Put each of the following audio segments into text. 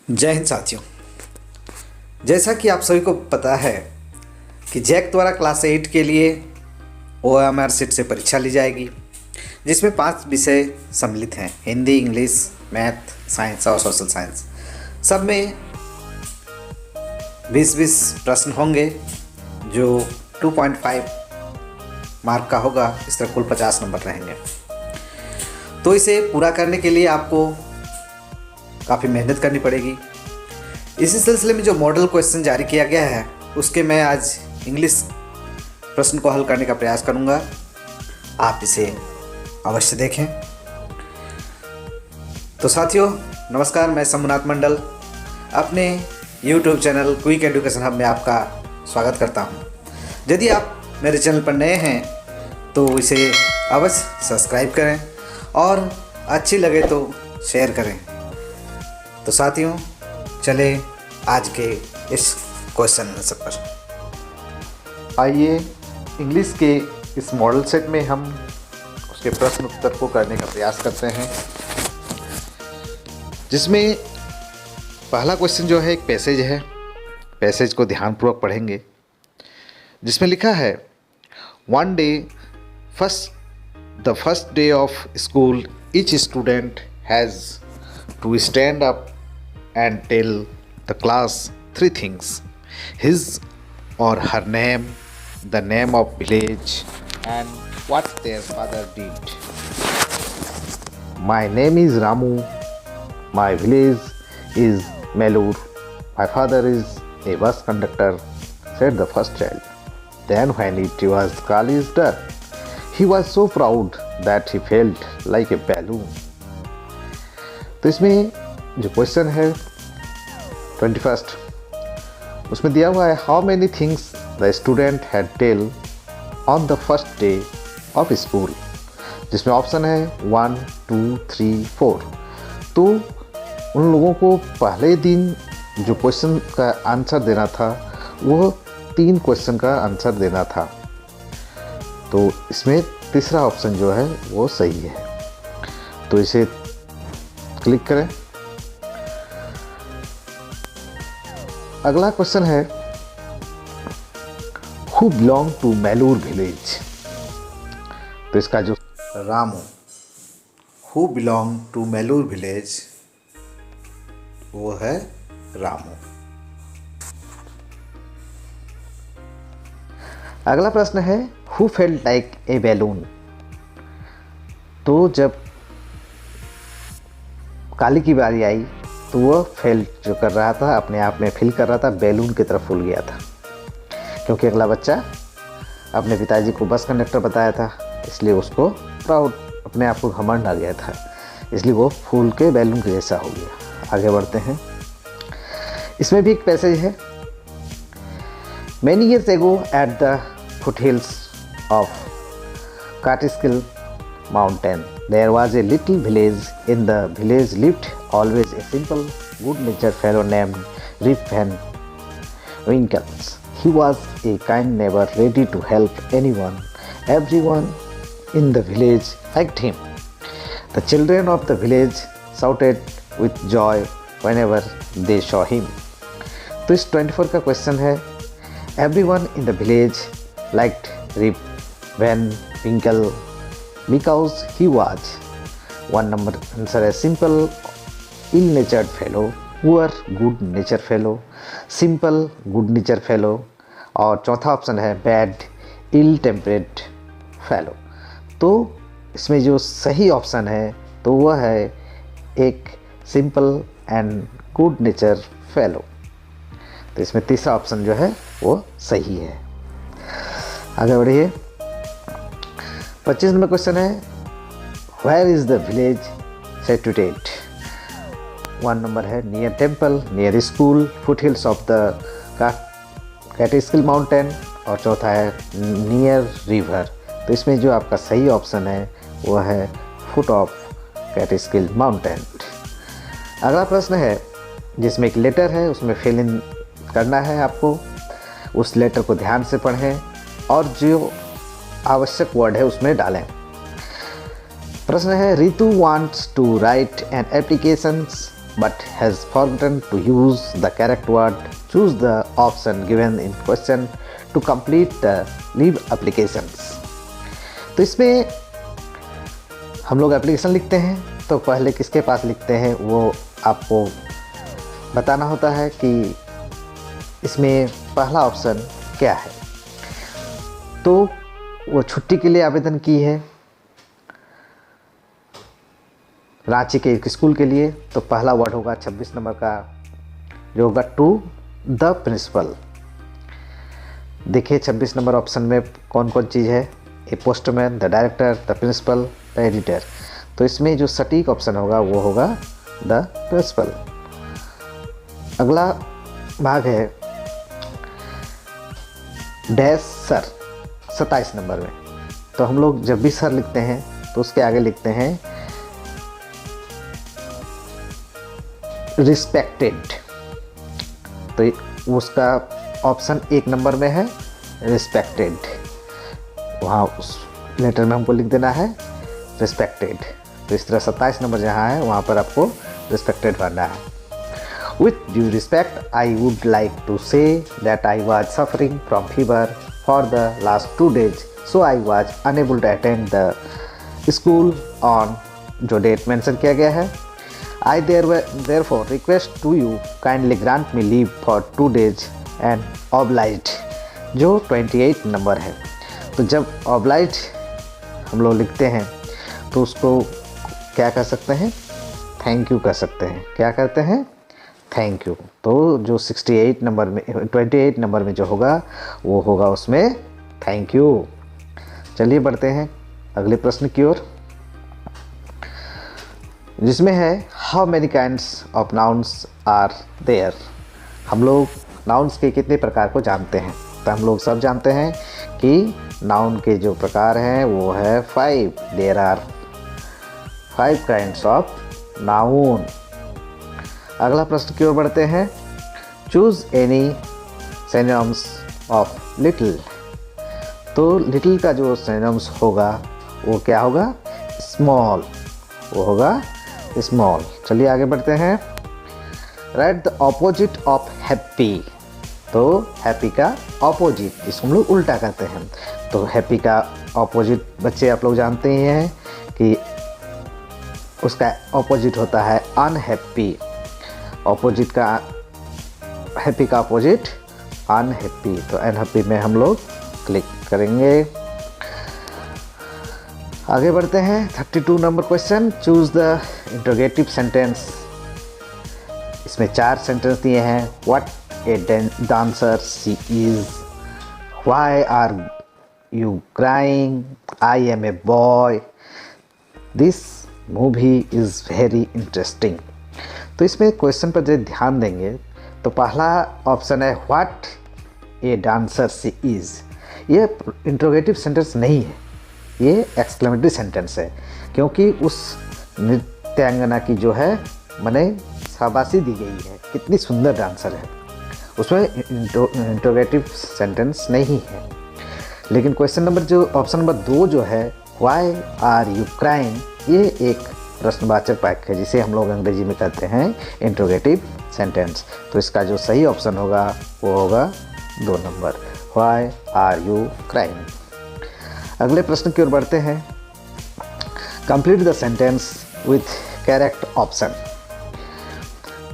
जय हिंद साथियों। जैसा कि आप सभी को पता है कि जैक द्वारा क्लास 8 के लिए OMR सीट से परीक्षा ली जाएगी, जिसमें 5 विषय सम्मिलित हैं: हिंदी, इंग्लिश, मैथ, साइंस और सोशल साइंस। सब में 20-20 प्रश्न होंगे जो 2.5 मार्क का होगा। इस तरह कुल 50 नंबर रहेंगे। तो इसे पूरा करने के लिए आपको काफ़ी मेहनत करनी पड़ेगी। इसी सिलसिले में जो मॉडल क्वेश्चन जारी किया गया है, उसके मैं आज इंग्लिश प्रश्न को हल करने का प्रयास करूंगा। आप इसे अवश्य देखें। तो साथियों नमस्कार, मैं शंभुनाथ मंडल अपने YouTube channel quick education hub में आपका स्वागत करता हूं। यदि आप मेरे चैनल पर नए हैं तो इसे अवश्य सब्सक्राइब करें और अच्छी लगे तो शेयर करें। तो साथियों चले आज के इस क्वेश्चन आंसर पर। आइए इंग्लिश के इस मॉडल सेट में हम उसके प्रश्न उत्तर को करने का प्रयास करते हैं, जिसमें पहला क्वेश्चन जो है एक पैसेज है। पैसेज को ध्यानपूर्वक पढ़ेंगे, जिसमें लिखा है one day the first day of school each student has to stand up and tell the class 3 things: his or her name, the name of village, and what their father did. My name is Ramu. My village is Melur. My father is a bus conductor, said the first child. Then when it was college done, he was so proud that he felt like a balloon. तो इसमें जो question है 21st, उसमें दिया हुआ है how many things the student had tell on the first day of school, जिसमें option है 1, 2, 3, 4। तो उन लोगों को पहले दिन जो क्वेश्चन का आंसर देना था वो 3 क्वेश्चन का आंसर देना था। तो इसमें तीसरा ऑप्शन जो है वो सही है। तो इसे क्लिक करें। अगला क्वेश्चन है who belong to Melur village. तो इसका जो Ramu, who belong to Melur village, वो है रामू। अगला प्रश्न है who felt like a balloon. तो जब काली की बारी आई तो वह फेल्ट जो कर रहा था, अपने आप में फील कर रहा था, बैलून की तरफ फूल गया था, क्योंकि अगला बच्चा अपने पिताजी को बस कंडक्टर बताया था, इसलिए उसको प्राउड, अपने आप को घमंड आ गया था, इसलिए वो फूल के बैलून के जैसा हो गया। आगे बढ़ते हैं। इसमें भी एक पैसेज है many years ago at the foothills of Catskill mountain there was a little village. In the village lived always a simple good-natured fellow named Rip Van Winkle. He was a kind neighbor, ready to help anyone. Everyone in the village liked him. The children of the village shouted with joy whenever they saw him. तो इस 24 का question है everyone in the village liked Rip Van Winkle because he was 1 number answer है simple ill-natured fellow, poor good nature fellow, simple good nature fellow, और चौथा option है bad ill-tempered fellow। तो इसमें जो सही ऑप्शन है तो वह है एक simple and good nature fellow। तो इसमें तीसरा ऑप्शन जो है वो सही है। आगे बढ़िए। 25 नंबर क्वेश्चन है where is the village situated. 1 number है near temple, near school, foothills of the Catskill mountain, और चौथा है नियर रिवर। तो इसमें जो आपका सही ऑप्शन है वह है फुट ऑफ कैटिस्किल माउंटेन। अगला प्रश्न है जिसमें एक लेटर है, उसमें फिल इन करना है आपको। उस लेटर को ध्यान से पढ़ें और जो आवश्यक वर्ड है उसमें डालें। प्रश्न है Ritu wants to write an application but has forgotten to use the correct word. Choose the option given in question to complete the leave applications. तो इसमें हम लोग एप्लीकेशन लिखते हैं तो पहले किसके पास लिखते हैं वो आपको बताना होता है कि इसमें पहला ऑप्शन क्या है। तो वो छुट्टी के लिए आवेदन की है रांची के एक स्कूल के लिए, तो पहला वर्ड होगा 26 नंबर का जो होगा टू द प्रिंसिपल। देखिए 26 नंबर ऑप्शन में कौन कौन चीज़ है, a postman, the director, the principal, the editor. तो इसमें जो सटीक ऑप्शन होगा वो होगा द प्रिंसिपल। अगला भाग है डैश सर 27 नंबर में। तो हम लोग जब भी सर लिखते हैं तो उसके आगे लिखते हैं रिस्पेक्टेड। तो उसका ऑप्शन 1 नंबर में है रिस्पेक्टेड, वहाँ उस लेटर में हमको लिख देना है रिस्पेक्टेड। तो इस तरह 27 नंबर जहाँ है वहाँ पर आपको रिस्पेक्टेड भरना है। With due respect, I would like to say that I was suffering from fever for the last 2 days, so I was unable to attend the school on जो डेट मेंशन किया गया है। I therefore request to you kindly grant me leave for 2 days and obliged जो 28 number है। तो जब obliged हम लोग लिखते हैं तो उसको क्या कर सकते हैं, थैंक यू कर सकते हैं। क्या करते हैं, थैंक यू। तो जो 28 नंबर में जो होगा वो होगा उसमें थैंक यू। चलिए बढ़ते हैं अगले प्रश्न की ओर, जिसमें है how many kinds of nouns are there. हम लोग नाउन्स के कितने प्रकार को जानते हैं। तो हम लोग सब जानते हैं कि नाउन के जो प्रकार हैं वो है 5। There are 5 kinds of noun. अगला प्रश्न की ओर बढ़ते हैं, choose any synonyms of little. तो लिटिल का जो सिनोनिम्स होगा वो क्या होगा, स्मॉल, वो होगा स्मॉल। चलिए आगे बढ़ते हैं, right the opposite of happy. तो हैप्पी का ऑपोजिट, इसको हम लोग उल्टा करते हैं। तो हैप्पी का ऑपोजिट बच्चे आप लोग जानते ही हैं कि उसका ऑपोजिट होता है अनहैप्पी। ऑपोजिट का हैप्पी का ऑपोजिट अनहैप्पी। तो अनहैप्पी में हम लोग क्लिक करेंगे। आगे बढ़ते हैं 32 number question, choose the interrogative sentence. इसमें 4 सेंटेंस दिए हैं। What a dancer she is, why are you crying, I am a boy, this movie is very interesting. तो इसमें क्वेश्चन पर जब ध्यान देंगे तो पहला ऑप्शन है what a dancer she is. ये इंट्रोगेटिव सेंटेंस नहीं है, ये एक्सक्लेमेटरी सेंटेंस है, क्योंकि उस नृत्यांगना की जो है माने शाबाशी दी गई है, कितनी सुंदर डांसर है, उसमें इंट्रोगेटिव सेंटेंस नहीं है। लेकिन क्वेश्चन नंबर जो ऑप्शन नंबर 2 जो है व्हाई आर यू क्राइंग, ये एक प्रश्नवाचक वाक्य है जिसे हम लोग अंग्रेजी में कहते हैं इंट्रोगेटिव सेंटेंस। तो इसका जो सही ऑप्शन होगा वो होगा 2 number, why are you crying. अगले प्रश्न की ओर बढ़ते हैं, complete the sentence with correct option.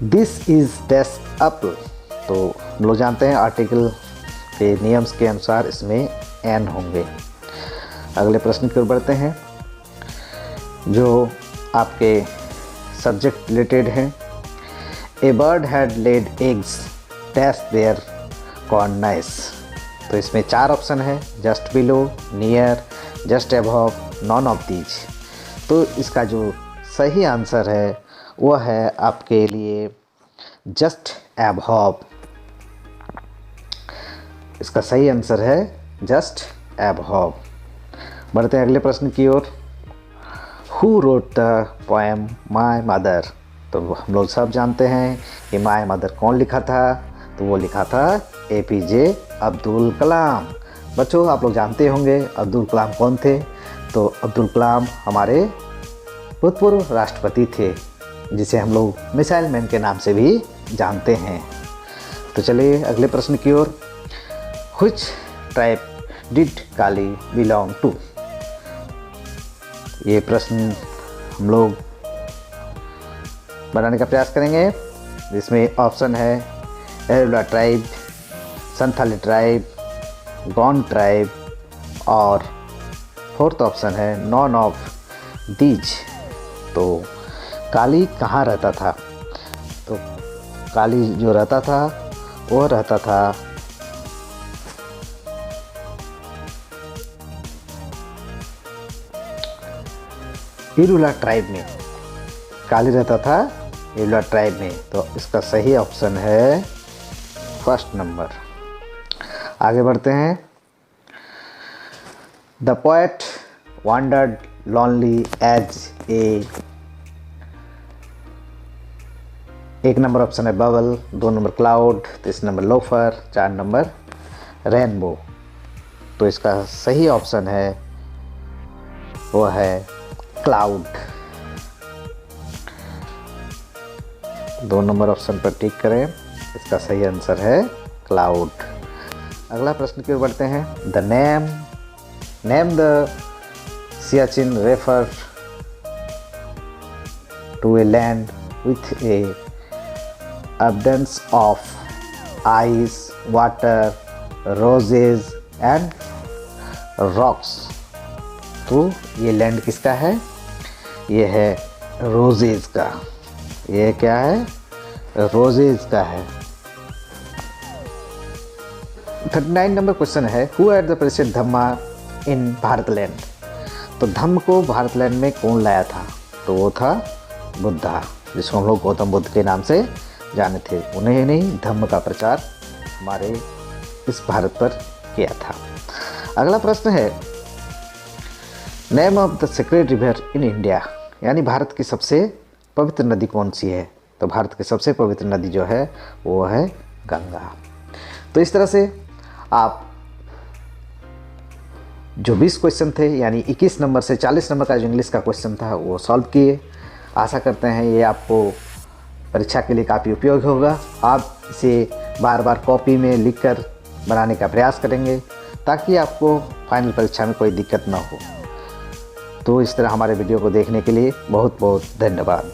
This is dash up. तो हम लोग जानते हैं आर्टिकल के नियम्स के अनुसार इसमें एन होंगे। अगले प्रश्न की ओर बढ़ते हैं जो आपके सब्जेक्ट रिलेटेड हैं। A bird had laid eggs dash their corners. तो इसमें 4 ऑप्शन है, just below, near, just above, none of these. तो इसका जो सही आंसर है वह है आपके लिए जस्ट अबव। इसका सही आंसर है जस्ट अबव। बढ़ते हैं अगले प्रश्न की ओर, who wrote the poem my mother. तो हम लोग सब जानते हैं कि माई मदर कौन लिखा था, तो वो लिखा था APJ अब्दुल कलाम। बच्चों आप लोग जानते होंगे अब्दुल कलाम कौन थे। तो अब्दुल कलाम हमारे भूतपूर्व राष्ट्रपति थे जिसे हम लोग मिसाइल मैन के नाम से भी जानते हैं। तो चलिए अगले प्रश्न की ओर। Which tribe did Kali belong to? ये प्रश्न हम लोग बनाने का प्रयास करेंगे, जिसमें ऑप्शन है Irula tribe, Santhali tribe, Gond tribe और फोर्थ ऑप्शन है नॉन ऑफ दीज। तो काली कहाँ रहता था? तो काली जो रहता था वो रहता था इरुला ट्राइब में। काली रहता था इरुला ट्राइब में। तो इसका सही ऑप्शन है फर्स्ट नंबर। आगे बढ़ते हैं। The poet wandered lonely as a, एक नंबर ऑप्शन है bubble, 2 number cloud, 3 number loafer, 4 number rainbow. तो इसका सही ऑप्शन है वो है क्लाउड। 2 नंबर ऑप्शन पर टिक करें, इसका सही आंसर है क्लाउड। अगला प्रश्न की ओर बढ़ते हैं। The name the Siachen refer to a land with a abundance of ice, water, roses and rocks। तो ये लैंड किसका है? ये है रोजेज का। ये क्या है? रोजेज का है। 39 नंबर क्वेश्चन है। Who at the president Dhamma in Bharat land? तो धम्म को भारत लैंड में कौन लाया था? तो वो था बुद्धा, जिसको हम लोग गौतम बुद्ध के नाम से जाने थे। उन्हें नहीं, धम्म का प्रचार हमारे इस भारत पर किया था। अगला प्रश्न है name of the sacred river in India, यानी भारत की सबसे पवित्र नदी कौन सी है? तो भारत की सबसे पवित्र नदी जो है वो है गंगा। तो इस तरह से आप जो 20 क्वेश्चन थे, यानी 21 नंबर से 40 नंबर का जो इंग्लिश का क्वेश्चन था वो सॉल्व किए। आशा करते हैं ये आपको परीक्षा के लिए काफ़ी उपयोगी होगा। आप इसे बार बार कॉपी में लिखकर बनाने का प्रयास करेंगे ताकि आपको फाइनल परीक्षा में कोई दिक्कत ना हो। तो इस तरह हमारे वीडियो को देखने के लिए बहुत बहुत धन्यवाद।